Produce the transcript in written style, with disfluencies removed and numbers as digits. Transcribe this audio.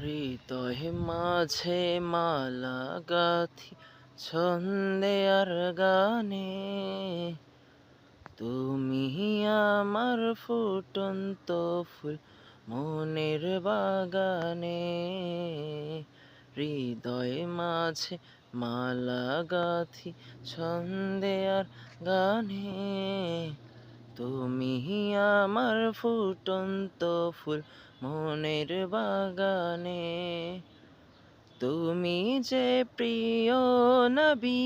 হৃদয়ে মাঝে মালা গাথি ছন্দে আর গানে, তুমি আমার ফুটন্ত ফুল মনের বাগানে। হৃদয়ে মাঝে মালা গাথি ছন্দে আর গানে, তুমি আমার ফুটন্ত ফুল মনের বাগানে। তুমি যে প্রিয় নবী,